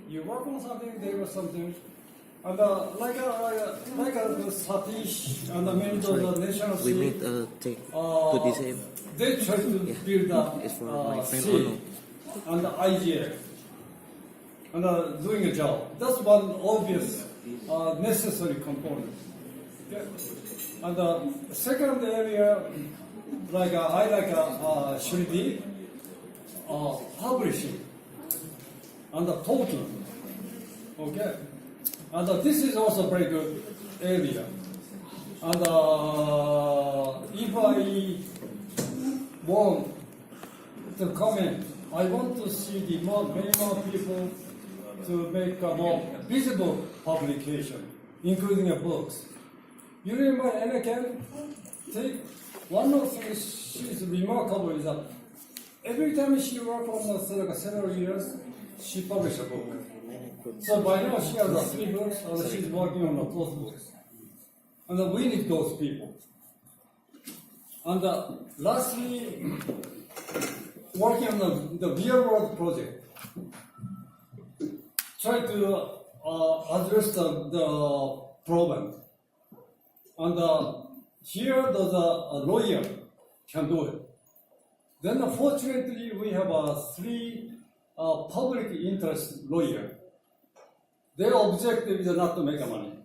you work on something, they work something. And like the Satish and the many of the national We need take to disable. they try to build It's for my a friend C and the IGF and doing a job. That's one obvious necessary component. Okay? And the second area, should be publishing and talking. Okay, and this is also very good area. And if I want to comment, I want to see many more people to make a more visible publication, including books. You remember Anna Kent? One of the things she's remarkable is that every time she worked on several years, she published a book. So by now she has 3 books, or she's working on 12 books. And we need those people. And lastly, working on the real world project. Try to address the problem. And here the lawyer can do it. Then fortunately we have 3 public interest lawyers. Their objective is not to make money,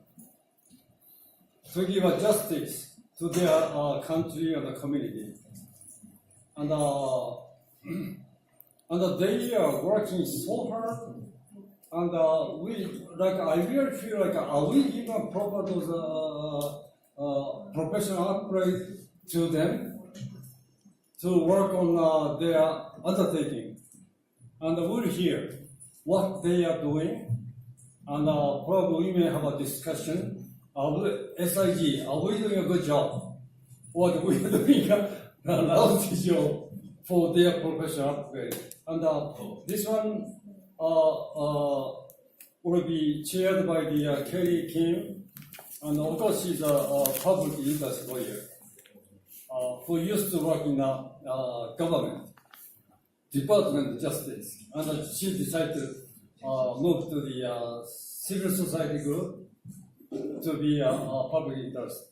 to give justice to their country and the community. And they are working so hard. And I really feel like, are we even proper those professional upgrade to them to work on their undertaking? And we'll hear what they are doing, and probably we may have a discussion. SIG, are we doing a good job? Or are we doing a lousy job for their professional upgrade? And this one will be chaired by the Kelly Kim, and of course she's a public interest lawyer who used to work in government, Department of Justice, and she decided to move to the civil society group to be a public interest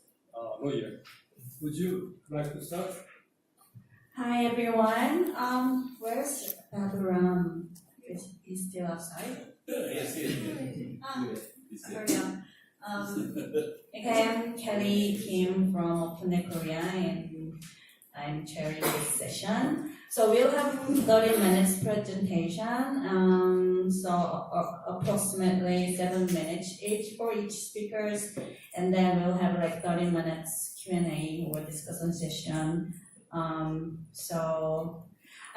lawyer. Would you like to start? Hi everyone. Where's Baburam? He's still outside. Yes. Carry on. Okay, I'm Kelly Kim from Open Korea, and I'm chairing this session. So we'll have 30 minutes presentation. So approximately 7 minutes each for each speakers, and then we'll have like 30 minutes Q&A or discussion session. So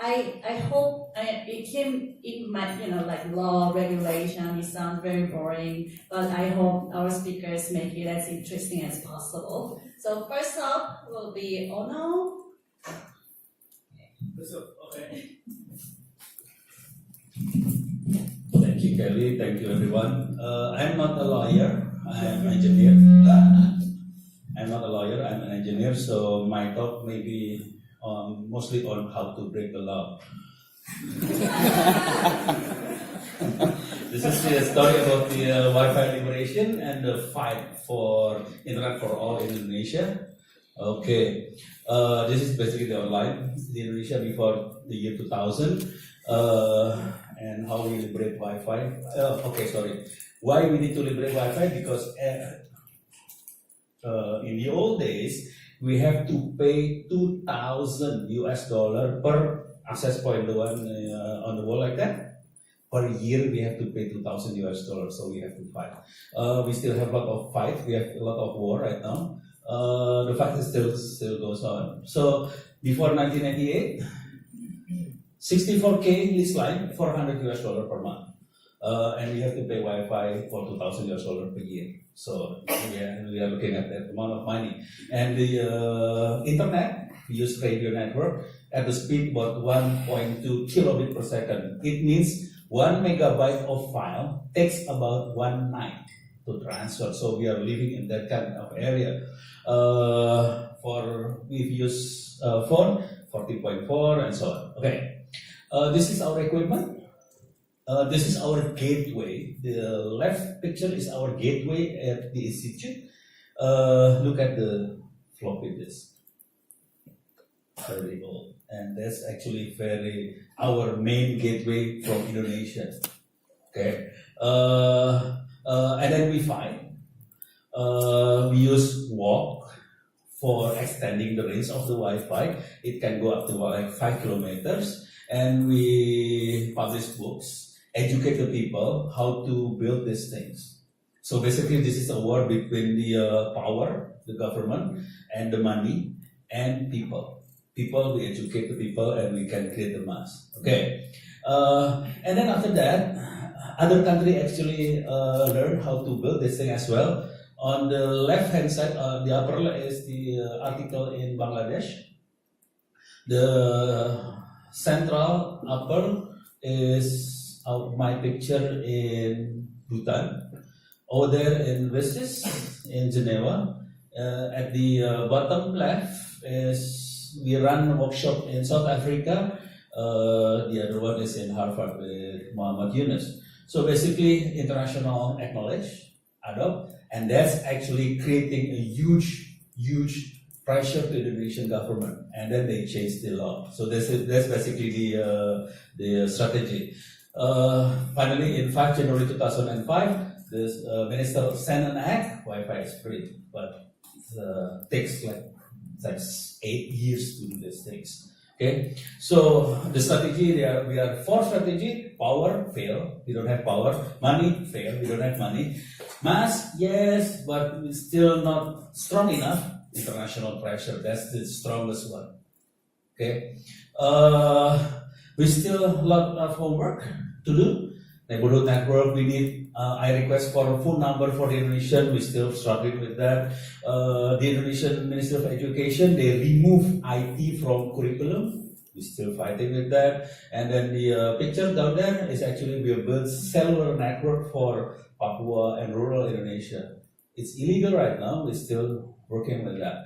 I hope it might, like law regulation, it sounds very boring, but I hope our speakers make it as interesting as possible. So first up will be Ono. Okay. Thank you, Kelly. Thank you, everyone. I'm not a lawyer. I'm an engineer. I'm not a lawyer. I'm an engineer. So my talk may be mostly on how to break the law. This is a story about the Wi-Fi liberation and the fight for internet for all in Indonesia. Okay, this is basically the online in Indonesia before the year 2000, and how we liberate Wi-Fi. Why we need to liberate Wi-Fi? Because in the old days, we have to pay $2,000 per access point, the one on the wall like that. Per year, we have to pay $2,000, so we have to fight. We still have a lot of fight. We have a lot of war right now. The fight is still goes on. So before 1998, 64K lease line, $400 per month, and we have to pay Wi-Fi for $2,000 per year. So yeah, we are looking at that amount of money. And the internet, we use radio network at the speed about 1.2 kilobit per second. It means 1 megabyte of file takes about 1 night to transfer. So we are living in that kind of area. We've used phone 40.4 and so on. Okay, this is our equipment. This is our gateway. The left picture is our gateway at the institute. Look at the floppy disk, very old, and that's actually our main gateway from Indonesia. Okay, and then Wi-Fi. We use WAP for extending the range of the Wi-Fi. It can go up to like 5 kilometers, and we publish books, educate the people how to build these things. So basically, this is a war between the power, the government, and the money, and people. People, we educate the people, and we can create the mass. Okay, and then after that, other country actually learn how to build this thing as well. On the left-hand side, the upper left is the article in Bangladesh. The central upper is my picture in Bhutan. Over there in Vestis, in Geneva. At the bottom left is we run a workshop in South Africa. The other one is in Harvard with Muhammad Yunus. So basically, international acknowledge, adopt, and that's actually creating a huge pressure to the Indonesian government, and then they change the law. So that's basically the strategy. Finally, in 5 January 2005, the minister sent an act. Wi-Fi is free, but it takes like 8 years to do these things. Okay, so the strategy we are 4 strategy: power, fail, we don't have power; money, fail, we don't have money; mass, yes, but it's still not strong enough. International pressure, that's the strongest one. Okay, we still a lot of homework to do. Neighborhood network, we need. I request for a phone number for the Indonesian. We still struggling with that. The Indonesian Ministry of Education, they remove IT from curriculum. We still fighting with that. And then the picture down there is actually we have built cellular network for Papua and rural Indonesia. It's illegal right now. We're still working with that.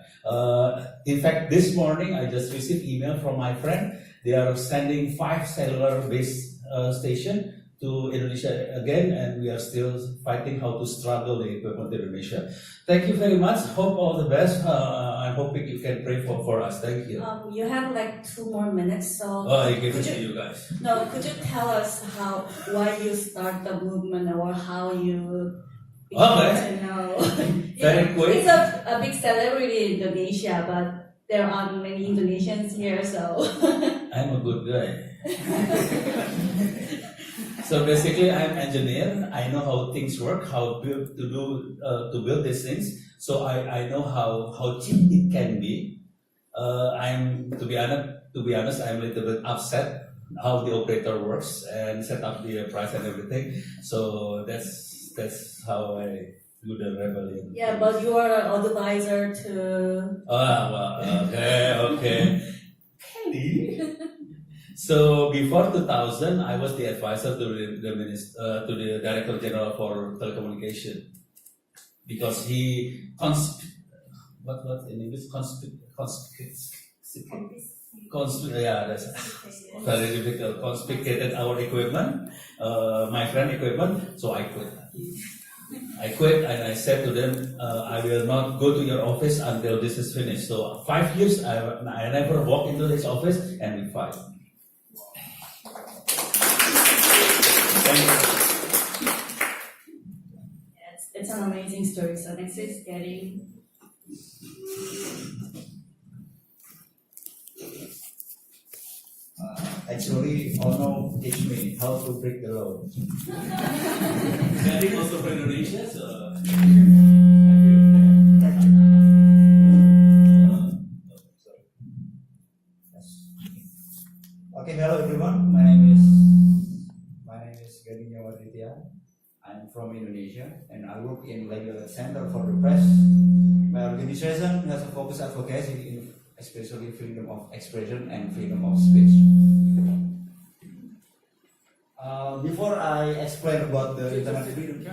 In fact, this morning I just received email from my friend. They are sending 5 cellular-based stations to Indonesia again, and we are still fighting how to struggle the equipment in Indonesia. Thank you very much. Hope all the best. I'm hoping you can pray for us. Thank you. You have like 2 more minutes, so. Oh, I give it to you guys. No, could you tell us why you start the movement or how you begin to know? Very quick. He's a big celebrity in Indonesia, but there aren't many Indonesians here, so. I'm a good guy. So basically, I'm an engineer. I know how things work, how to build these things. So I know how cheap it can be. To be honest, I'm a little bit upset how the operator works and set up the price and everything. So that's how I do the rebellion. Yeah, but you are an advisor to. Okay. Kelly. So before 2000, I was the advisor to the Director General for Telecommunication, because he what in English that's very difficult. Confiscated our equipment, my friend equipment. So I quit. And I said to them, I will not go to your office until this is finished. So 5 years, I never walk into his office, and we fight. Yes, it's an amazing story. So next is getting. Actually, Ono teach me how to break the law. Getting also from Indonesia, so. Okay, hello everyone. My name is Gading Yawaditya. I'm from Indonesia and I work in Legal Center for the Press. My organization has a focus advocacy in especially freedom of expression and freedom of speech. Before I explain about the internet freedom,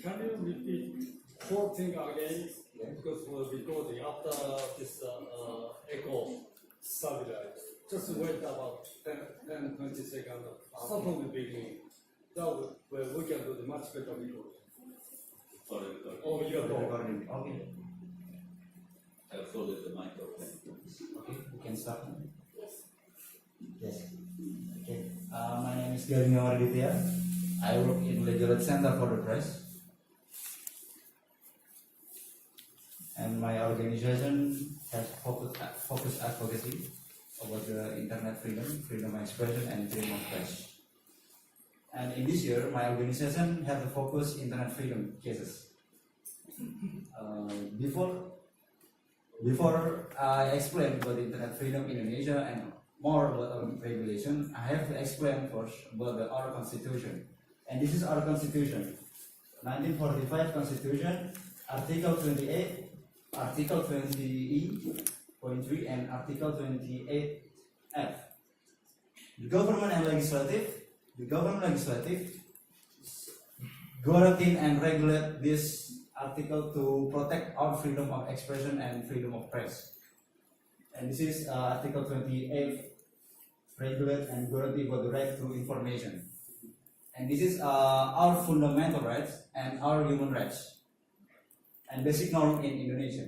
Can you repeat whole thing again? Because we're recording after this echo stabilized. Just wait about 10, 20 seconds. Stop from the beginning. That way we can do the much better record. For the recording. Oh, you are wrong. Recording. Okay. I'll follow the microphone. Okay, we can start. Yes. Okay. My name is Kilnam Chon. I work in Legal Center for the Press. And my organization has focused advocacy about the internet freedom of expression, and freedom of press. And in this year, my organization has a focus internet freedom cases. Before I explain about internet freedom in Indonesia and more about our regulation, I have to explain first about our constitution. And this is our constitution, 1945 Constitution, Article 28, Article 20E.3 and Article 28F. The government legislative guarantee and regulate this article to protect our freedom of expression and freedom of press. And this is Article 28, regulate and guarantee for the right to information. And this is our fundamental rights and our human rights and basic norm in Indonesia.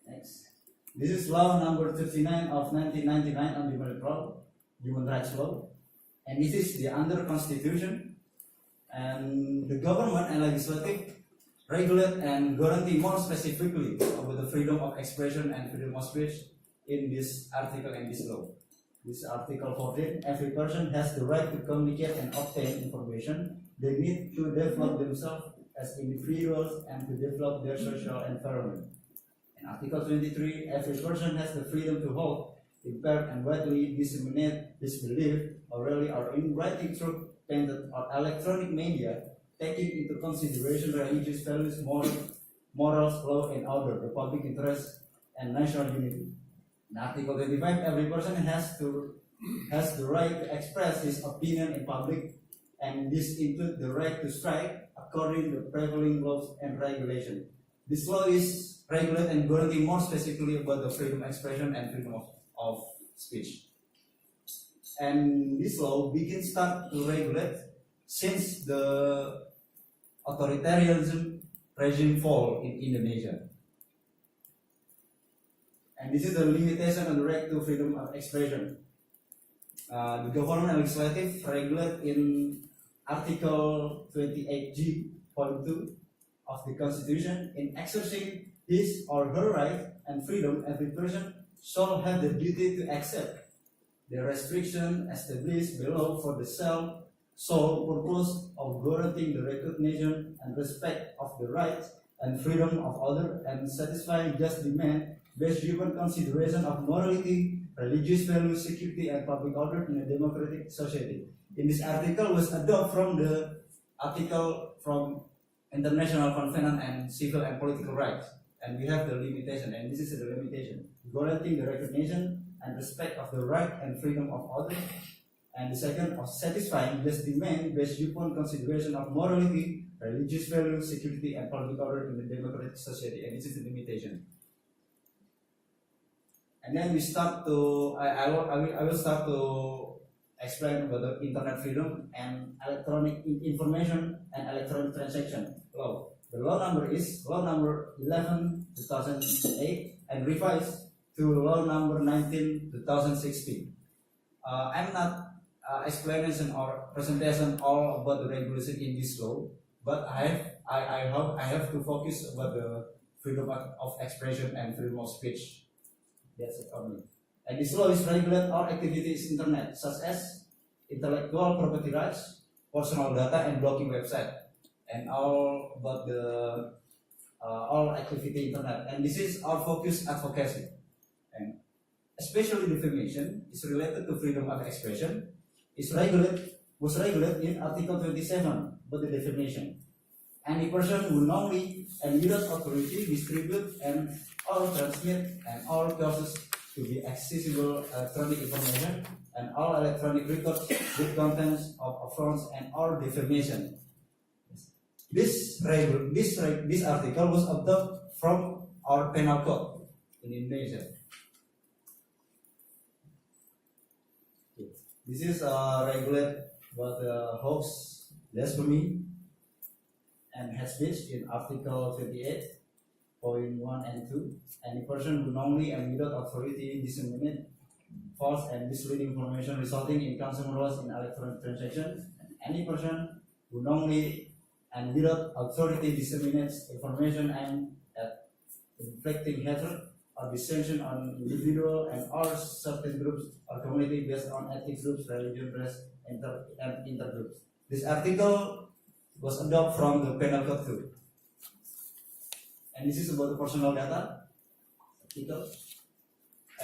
Next. This is law number 39 of 1999 on human rights law. And this is the under constitution. And the government and legislative regulate and guarantee more specifically about the freedom of expression and freedom of speech in this article and this law. This Article 14, every person has the right to communicate and obtain information. They need to develop themselves as individuals and to develop their social environment. In Article 23, every person has the freedom to hold, impart, and widely disseminate his belief, orally or in writing through painted or electronic media, taking into consideration religious values, morals, law and order, the public interest, and national unity. In Article 25, every person has the right to express his opinion in public, and this includes the right to strike according to prevailing laws and regulations. This law is regulate and guarantee more specifically about the freedom of expression and freedom of speech. And this law start to regulate since the authoritarianism regime fall in Indonesia. And this is the limitation on the right to freedom of expression. The government and legislative regulate in Article 28G.2 of the Constitution, in exercising his or her right and freedom, every person shall have the duty to accept the restriction established below for the sole purpose of guaranteeing the recognition and respect of the rights and freedom of others and satisfying just demand based upon consideration of morality, religious values, security, and public order in a democratic society. In this article was adopted from the article from International Covenant and Civil and Political Rights, and we have the limitation, and this is the limitation: guaranteeing the recognition and respect of the right and freedom of others, and the second of satisfying just demand based upon consideration of morality, religious values, security, and public order in the democratic society, and this is the limitation. And then we start to, I will start to explain about the internet freedom and electronic information and electronic transaction law. The law number is law number 11/2008 and revised to law number 19/2016. I'm not explanation or presentation all about the regulation in this law, but I have to focus about the freedom of expression and freedom of speech. That's it only. And this law is regulate all activities internet, such as intellectual property rights, personal data, and blocking website, and all about the all activity internet. And this is our focus advocacy. And especially defamation is related to freedom of expression. Was regulated in Article 27 about the defamation. Any person who knowingly and without authority distribute and or transmit and all causes to be accessible electronic information and all electronic records with contents of affronts and all defamation. This article was adopted from our penal code in Indonesia. This is regulate about the hoax, blasphemy, and hate speech in Article 28.1 and 2. Any person who knowingly and without authority disseminate false and misleading information resulting in consumer loss in electronic transactions. Any person who knowingly and without authority disseminates information aimed at inflicting hatred or dissension on individual and or certain groups or community based on ethnic groups, religion, race, and intergroups. This article was adopted from the Penal Code too. And this is about the personal data article.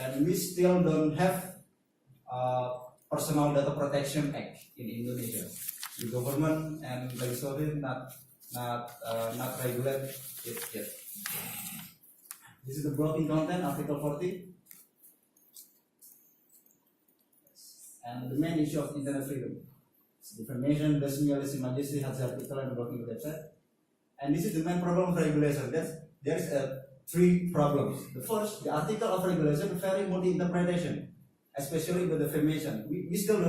And we still don't have Personal Data Protection Act in Indonesia. The government and legislature not regulate it yet. This is the blocking content, Article 40. And the main issue of internet freedom. Defamation, blasphemy, majesty, has article and blocking the website. And this is the main problem of regulation. There is three problems. The first, the article of regulation is very multi-interpretation, especially with defamation. We still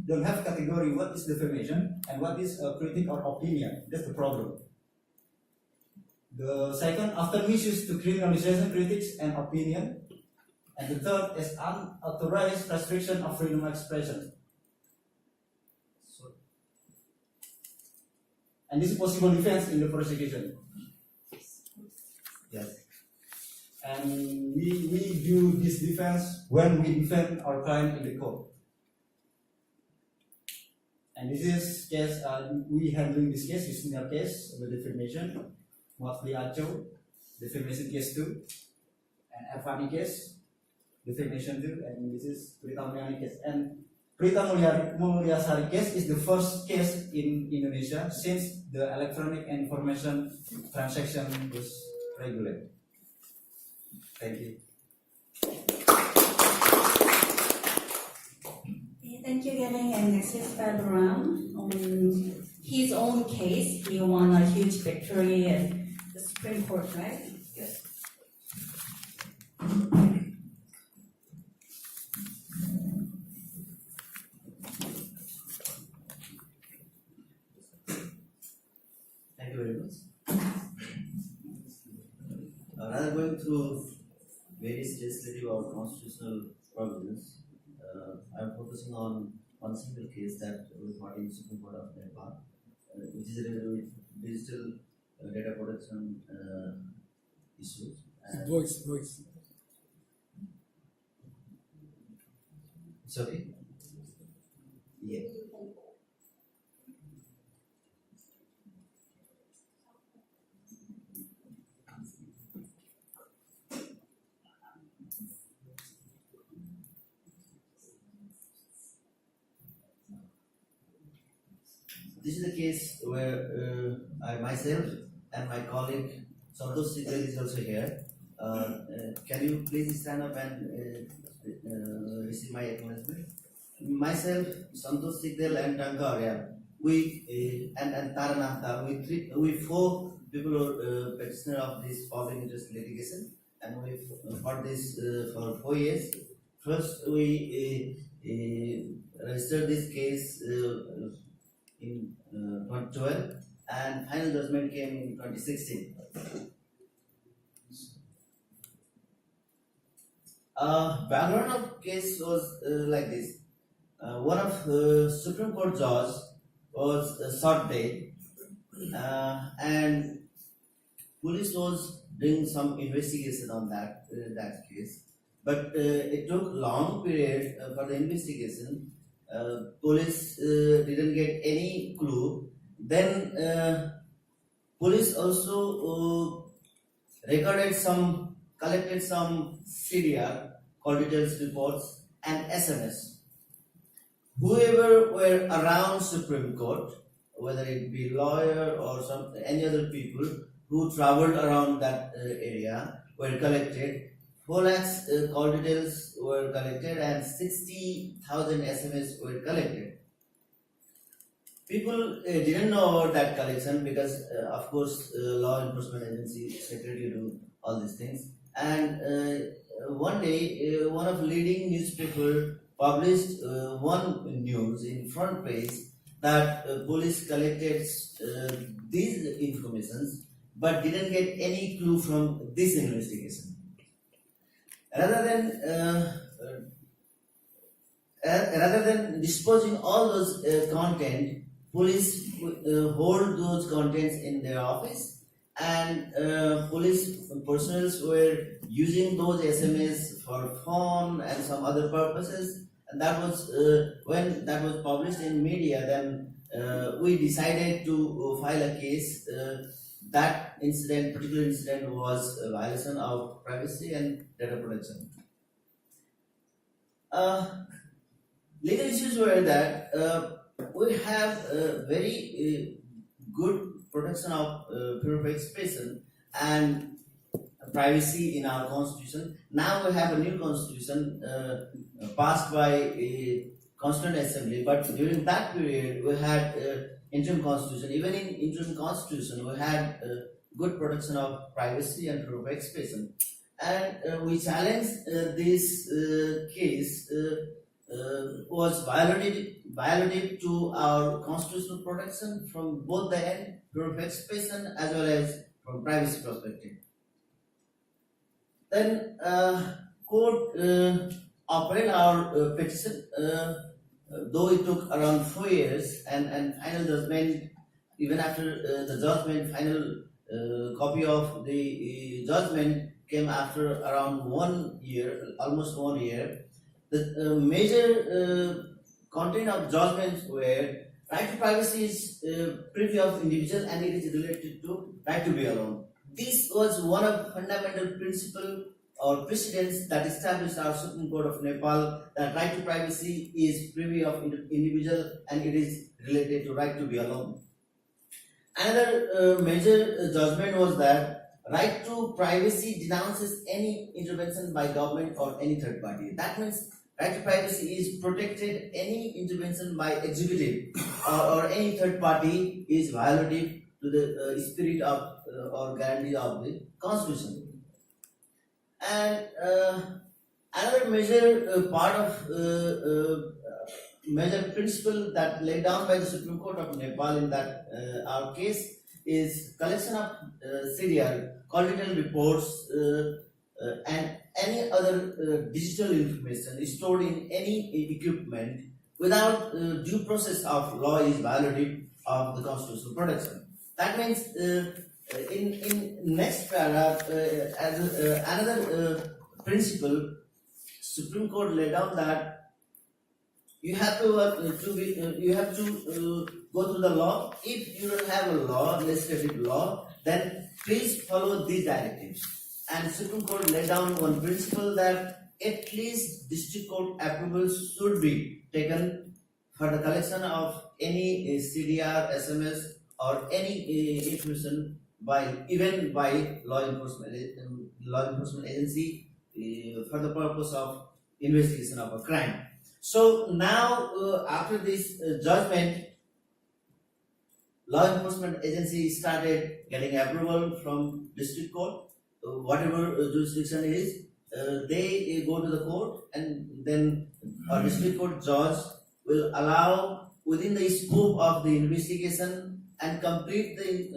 don't have category what is defamation and what is a critic or opinion. That's the problem. The second, after misuse to criminalization critics and opinion. And the third is unauthorized restriction of freedom of expression. And this is possible defense in the prosecution. Yes. And we do this defense when we defend our client in the court. And this is case, we handling this case, is senior case, the defamation, Mostly Acho, defamation case 2, and Avani case, defamation 2, and this is Prita Mulyani case. And Prita Mulyasari case is the first case in Indonesia since the electronic information transaction was regulated. Thank you. Thank you, Gavin. And next is Ram. On his own case, he won a huge victory at the Supreme Court, right? Yes. Thank you very much. Rather going through various legislative or constitutional provisions, I'm focusing on one single case that was brought in the Supreme Court of Nepal, which is related with digital data protection issues. Voice. It's okay? Yeah. This is the case where I myself and my colleague Santosh Sidel is also here. Can you please stand up and receive my acknowledgement? Myself, Santosh Sidel and Tanka, we and Tarananta, we four people are petitioner of this public interest litigation, and we fought this for 4 years. First, we registered this case in 2012, and final judgment came in 2016. Background of case was like this. One of the Supreme Court judge was shot dead, and police was doing some investigation on that case. But it took long period for the investigation. Police didn't get any clue. Then police also collected some CDR, call details reports, and SMS. Whoever were around Supreme Court, whether it be lawyer or any other people who traveled around that area, were collected. 4 lakhs call details were collected and 60,000 SMS were collected. People didn't know about that collection because, of course, law enforcement agency secretary do all these things. And one day, one of leading newspaper published one news in front page that police collected these informations but didn't get any clue from this investigation. Rather than disposing all those content, police hold those contents in their office, and police personnel were using those SMS for phone and some other purposes. And that was when that was published in media. Then we decided to file a case. That particular incident, was a violation of privacy and data protection. Legal issues were that we have a very good protection of freedom of expression and privacy in our constitution. Now we have a new constitution passed by a Constituent Assembly, but during that period we had interim constitution. Even in interim constitution we had good protection of privacy and freedom of expression, and we challenged this case was violative to our constitutional protection from both the end, freedom of expression as well as from privacy perspective. Then court upheld our petition, though it took around 4 years, and final judgment, even after the judgment, final copy of the judgment came after around 1 year, almost 1 year. The major content of judgments were right to privacy is privy of individual and it is related to right to be alone. This was one of fundamental principle or precedents that established our Supreme Court of Nepal, that right to privacy is privy of individual and it is related to right to be alone. Another major judgment was that right to privacy denounces any intervention by government or any third party. That means right to privacy is protected. Any intervention by executive or any third party is violative to the spirit of or guarantee of the Constitution. And another major part of major principle that laid down by the Supreme Court of Nepal in that our case is collection of CDR, congressional reports, and any other digital information stored in any equipment without due process of law is violative of the constitutional protection. That means in next paragraph, as another principle, Supreme Court laid down that you have to go through the law. If you don't have a law, legislative law, then please follow these directives. And Supreme Court laid down one principle that at least district court approvals should be taken for the collection of any CDR, SMS, or any information even by law enforcement agency for the purpose of investigation of a crime. So now after this judgment, law enforcement agency started getting approval from district court. Whatever jurisdiction is, they go to the court, and then a district court judge will allow within the scope of the investigation and complete the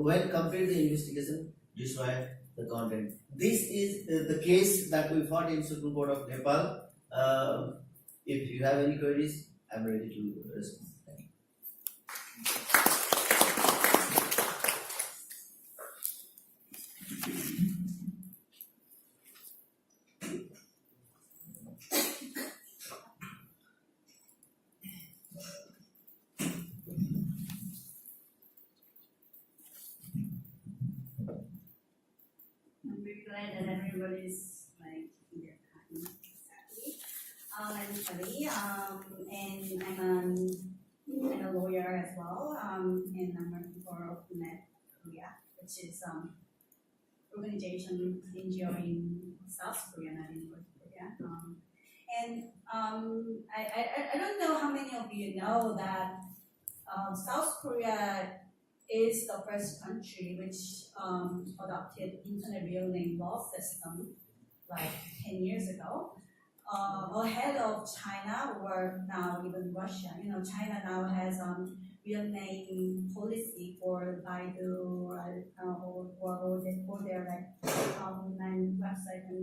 investigation, destroy the content. This is the case that we fought in Supreme Court of Nepal. If you have any queries, I'm ready to respond. Thank you. I'm very glad that everybody's like taking their time. Exactly. I'm Kelly, and I'm a lawyer as well, and I'm working for Net Korea, which is organization NGO in South Korea, not in North Korea. I don't know how many of you know that South Korea is the first country which adopted internet real name law system like 10 years ago. ahead of China or now even Russia. China now has real name policy for Baidu or their online website and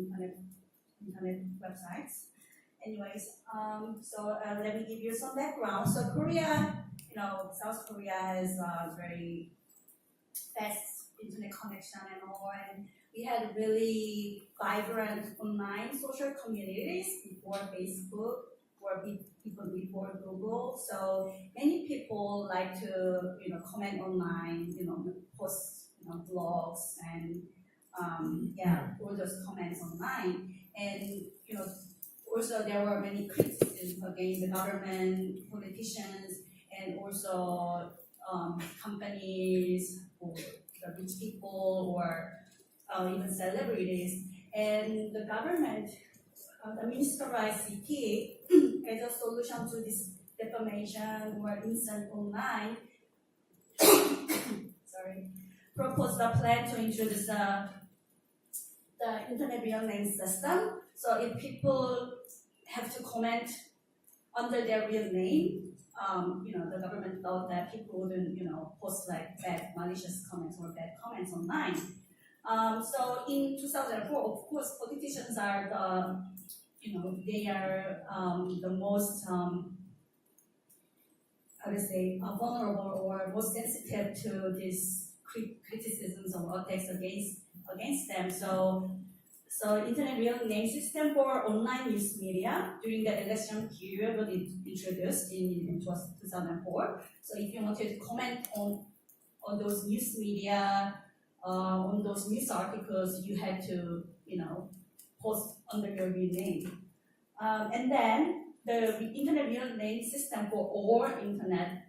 internet websites. Anyways, so let me give you some background. So Korea, South Korea has a very fast internet connection and all, and we had really vibrant online social communities before Facebook, or even before Google. So many people like to, comment online, post, blogs and all those comments online. And also there were many criticisms against the government, politicians, and also companies or the rich people or even celebrities. And the government, the Minister of ICT, as a solution to this defamation or instant online, proposed a plan to introduce the internet real name system. So if people have to comment under their real name, the government thought that people wouldn't, post like bad, malicious comments or bad comments online. So in 2004, of course, politicians are they are the most, vulnerable or most sensitive to these criticisms or attacks against them. So internet real name system for online news media during the election period was introduced in 2004. So if you wanted to comment on those news media, on those news articles, you had to, post under your real name. And then the internet real name system for all internet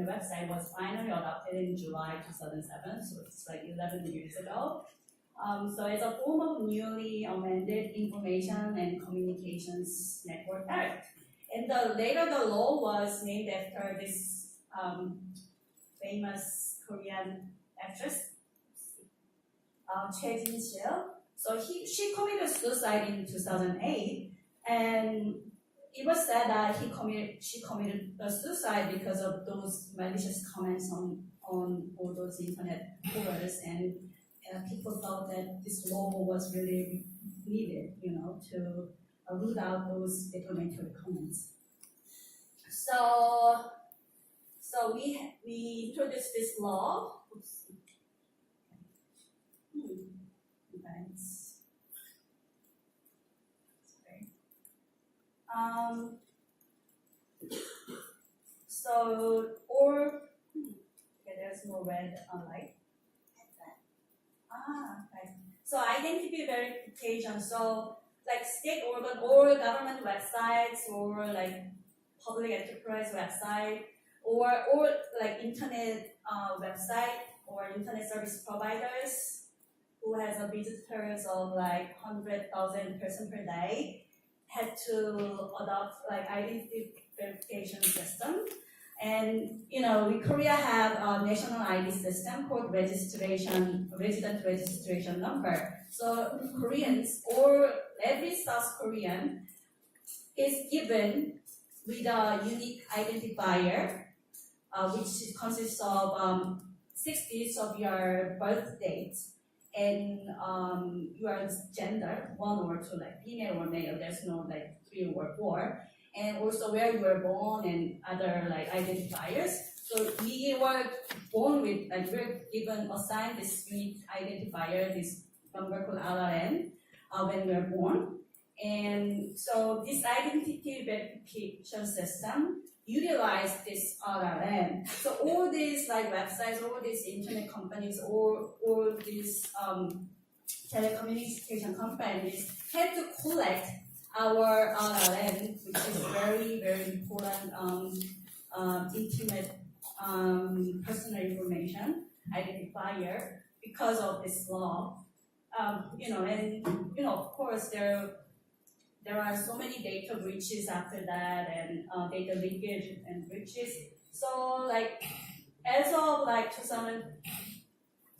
website was finally adopted in July 2007, so it's like 11 years ago. So as a form of newly amended Information and Communications Network Act. And later the law was named after this famous Korean actress, Choi Jin-sil. So she committed suicide in 2008, and it was said that she committed suicide because of those malicious comments on all those internet forums, and people thought that this law was really needed, to root out those defamatory comments. So we introduced this law. Oops. Thanks. There's no red light. Right. So identity verification. So like state organ or government websites or like public enterprise website or like internet website or internet service providers who has a visitors of like 100,000 person per day had to adopt like identity verification system. And Korea have a national ID system called resident registration number. So Koreans or every South Korean is given with a unique identifier, which consists of 6 digits of your birth date and your gender, 1 or 2, like female or male. There's no like 3 or 4. And also where you were born and other like identifiers. So we were born with, like we're assigned this unique identifier, this number called aturan, when we were born. And so this identity verification system utilized this aturan. So all these like websites, all these internet companies, all these telecommunication companies had to collect our aturan, which is very, very important intimate personal information identifier because of this law. Of course there are so many data breaches after that and data leakage and breaches. So like as of like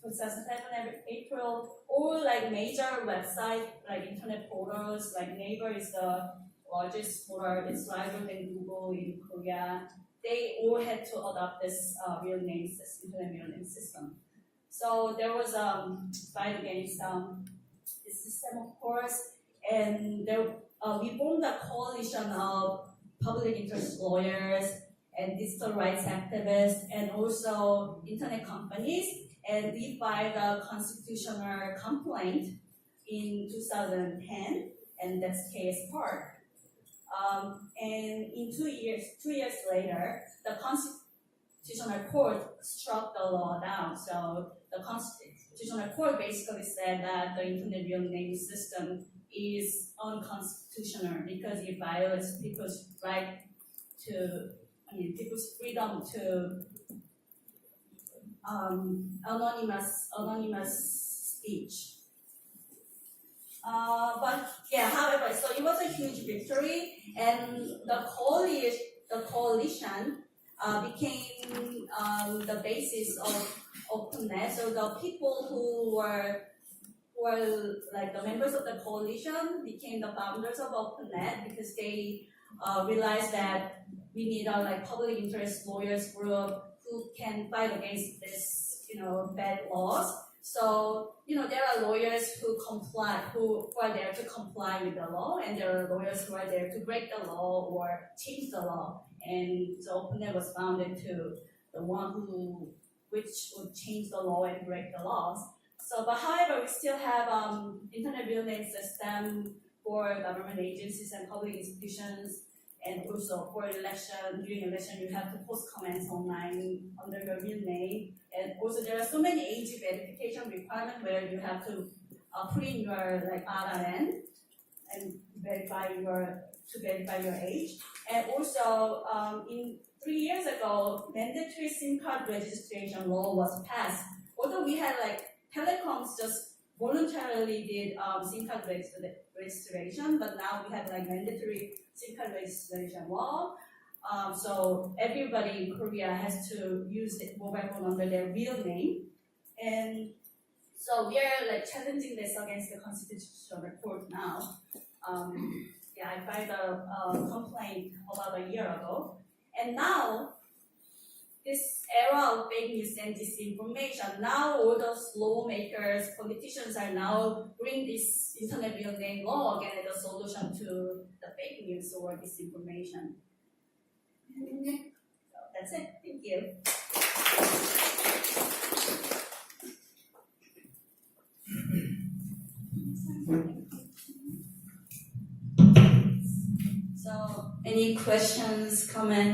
2007 April, all like major websites, like internet portals, like Naver is the largest portal, it's larger than Google in Korea. They all had to adopt this real name system, internet real name system. So there was a fight against this system, of course, and there, we formed a coalition of public interest lawyers and digital rights activists and also internet companies, and we filed a constitutional complaint in 2010, and that's case part. And in 2 years later, the Constitutional Court struck the law down. So the Constitutional Court basically said that the internet real name system is unconstitutional because it violates people's right to, people's freedom to anonymous speech. But yeah, however, so it was a huge victory, and the coalition became the basis of OpenNet. So the people who were like the members of the coalition became the founders of OpenNet because they realized that we need a like public interest lawyers group who can fight against this, bad laws. So, there are lawyers who are there to comply with the law, and there are lawyers who are there to break the law or change the law. And so OpenNet was founded to the one which would change the law and break the laws. So, but however, we still have internet real name system for government agencies and public institutions, and also for during election, you have to post comments online under your real name. And also there are so many age verification requirements where you have to put in your like aturan and verify your age. And also in 3 years ago, mandatory SIM card registration law was passed. Although we had like telecoms just voluntarily did SIM card registration, but now we have like mandatory SIM card registration law. So everybody in Korea has to use the mobile phone under their real name. And so we are like challenging this against the Constitutional Court now. I filed a complaint about a year ago. And now, this era of fake news and disinformation, now all those lawmakers, politicians are now bringing this internet real name law again as a solution to the fake news or disinformation. So that's it. Thank you. So, any questions, comments?